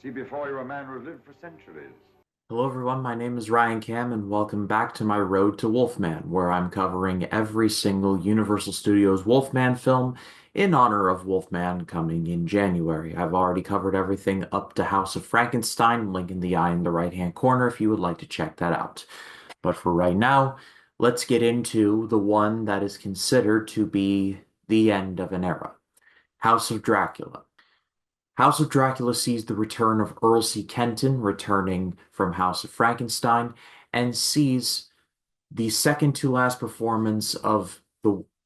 See before you a man who has lived for centuries. Hello, everyone. My name is Ryan Cam, and welcome back to my Road to Wolfman, where I'm covering every single Universal Studios Wolfman film in honor of Wolfman coming in January. I've already covered everything up to House of Frankenstein, link in the eye in the right-hand corner if you would like to check that out. But for right now, let's get into the one that is considered to be the end of an era, House of Dracula. House of Dracula sees the return of Earl C. Kenton returning from House of Frankenstein and sees the second to last performance of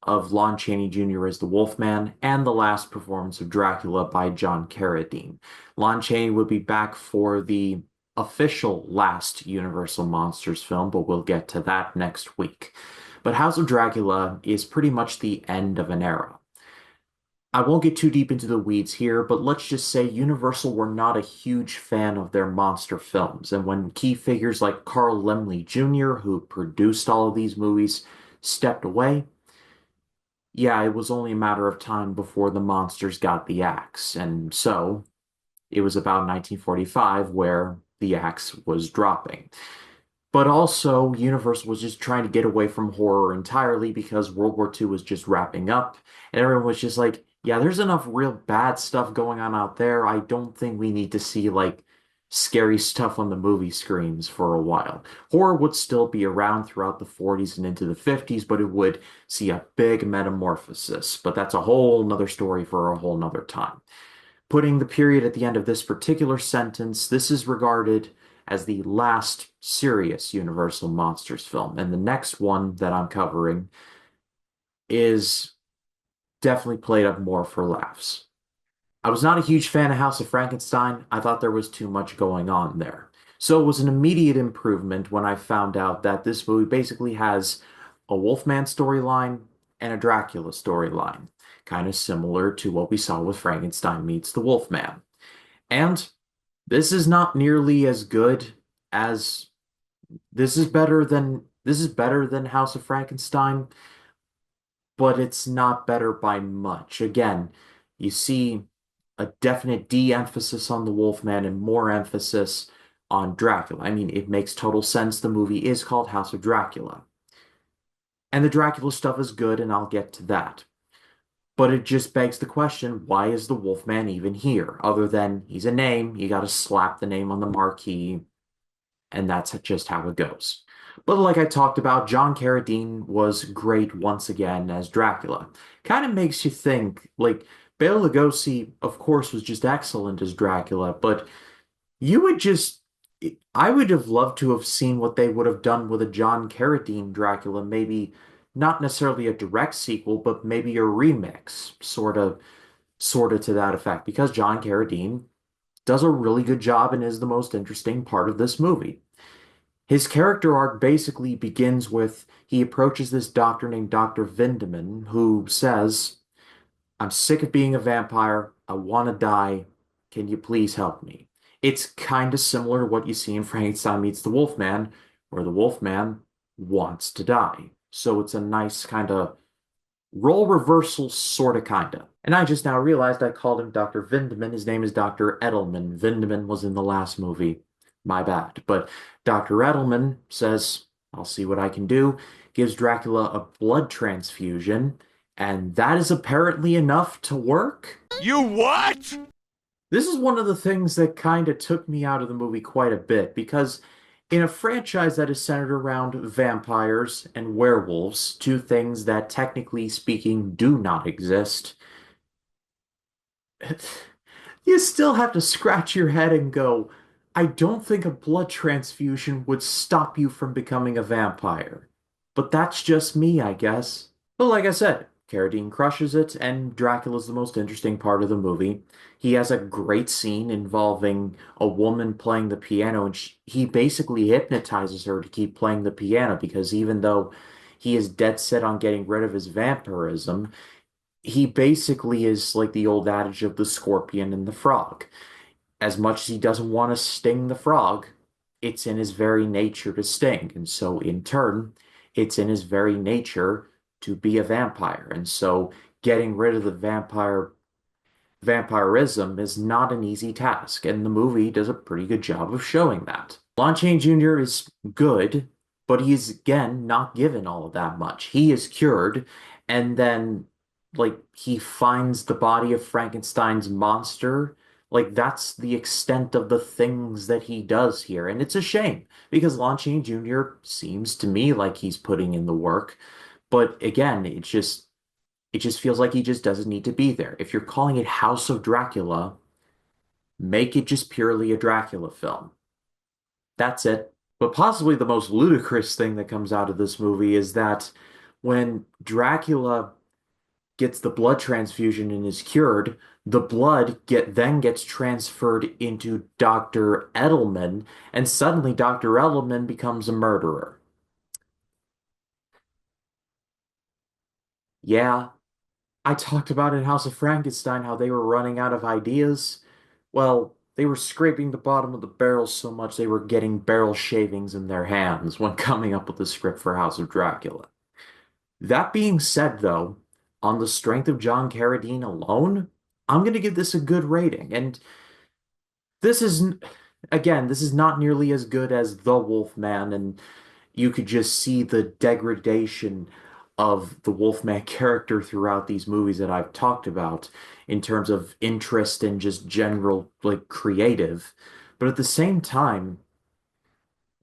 Lon Chaney Jr. as the Wolfman and the last performance of Dracula by John Carradine. Lon Chaney would be back for the official last Universal Monsters film, but we'll get to that next week. But House of Dracula is pretty much the end of an era. I won't get too deep into the weeds here, but let's just say Universal were not a huge fan of their monster films. And when key figures like Carl Laemmle Jr., who produced all of these movies, stepped away, yeah, it was only a matter of time before the monsters got the axe. And so it was about 1945 where the axe was dropping. But also, Universal was just trying to get away from horror entirely because World War II was just wrapping up, and everyone was just like, yeah, there's enough real bad stuff going on out there. I don't think we need to see like scary stuff on the movie screens for a while. Horror would still be around throughout the 40s and into the 50s, but it would see a big metamorphosis. But that's a whole nother story for a whole nother time. Putting the period at the end of this particular sentence, this is regarded as the last serious Universal Monsters film. And the next one that I'm covering is definitely played up more for laughs. I was not a huge fan of House of Frankenstein. I thought there was too much going on there. So it was an immediate improvement when I found out that this movie basically has a Wolfman storyline and a Dracula storyline, kind of similar to what we saw with Frankenstein meets the Wolfman. And this is not nearly as good as this is better than House of Frankenstein, but it's not better by much. Again, you see a definite de-emphasis on the Wolfman and more emphasis on Dracula. I mean, it makes total sense. The movie is called House of Dracula. And the Dracula stuff is good, and I'll get to that. But it just begs the question, why is the Wolfman even here? Other than he's a name, you gotta slap the name on the marquee, and that's just how it goes. But like I talked about, John Carradine was great once again as Dracula. Kind of makes you think, like, Bela Lugosi, of course, was just excellent as Dracula, but you would just, I would have loved to have seen what they would have done with a John Carradine Dracula, maybe not necessarily a direct sequel, but maybe a remix, sort of to that effect, because John Carradine does a really good job and is the most interesting part of this movie. His character arc basically begins with he approaches this doctor named Dr. Vindeman who says, I'm sick of being a vampire. I want to die. Can you please help me? It's kind of similar to what you see in Frankenstein meets the Wolfman, where the Wolfman wants to die. So it's a nice kind of role reversal, sort of, kind of. And I just now realized I called him Dr. Vindeman. His name is Dr. Edelman. Vindeman was in the last movie. My bad. But Dr. Edelman says, I'll see what I can do, gives Dracula a blood transfusion, and that is apparently enough to work. You what? This is one of the things that kind of took me out of the movie quite a bit because in a franchise that is centered around vampires and werewolves, two things that technically speaking do not exist, you still have to scratch your head and go, I don't think a blood transfusion would stop you from becoming a vampire. But that's just me, I guess. But like I said, Carradine crushes it, and Dracula's the most interesting part of the movie. He has a great scene involving a woman playing the piano, and he basically hypnotizes her to keep playing the piano because even though he is dead set on getting rid of his vampirism, he basically is like the old adage of the scorpion and the frog. As much as he doesn't want to sting the frog, it's in his very nature to sting. And so, in turn, it's in his very nature to be a vampire. And so, getting rid of the vampirism is not an easy task, and the movie does a pretty good job of showing that. Lon Chaney Jr. is good, but he's again not given all of that much. He is cured, and then he finds the body of Frankenstein's monster. Like that's the extent of the things that he does here, and it's a shame because Lon Chaney Jr. seems to me like he's putting in the work, but again, it just feels like he just doesn't need to be there. If you're calling it House of Dracula, make it just purely a Dracula film. That's it. But possibly the most ludicrous thing that comes out of this movie is that when Dracula gets the blood transfusion and is cured, the then gets transferred into Dr. Edelman, and suddenly Dr. Edelman becomes a murderer. Yeah, I talked about in House of Frankenstein how they were running out of ideas. Well, they were scraping the bottom of the barrel so much they were getting barrel shavings in their hands when coming up with the script for House of Dracula. That being said, though, on the strength of John Carradine alone, I'm going to give this a good rating. And this is, again, this is not nearly as good as The Wolfman, and you could just see the degradation of the Wolfman character throughout these movies that I've talked about in terms of interest and just general, creative. But at the same time,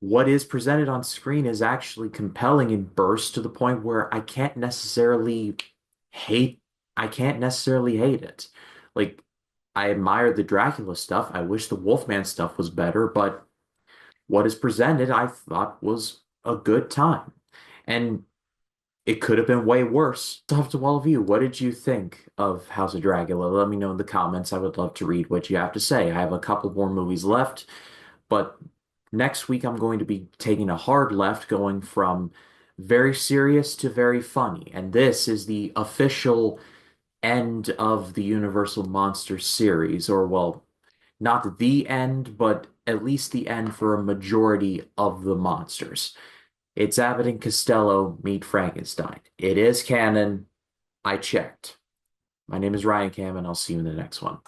what is presented on screen is actually compelling and bursts to the point where hate, I can't necessarily hate it. Like, I admire the Dracula stuff. I wish the Wolfman stuff was better, but what is presented, I thought was a good time. And it could have been way worse. So up to all of you, what did you think of House of Dracula? Let me know in the comments. I would love to read what you have to say. I have a couple more movies left, but next week I'm going to be taking a hard left, going from very serious to very funny. And this is the official end of the Universal Monsters series, or well, not the end, but at least the end for a majority of the monsters. It's Abbott and Costello meet Frankenstein. It is canon. I checked. My name is Ryan Cam, and I'll see you in the next one.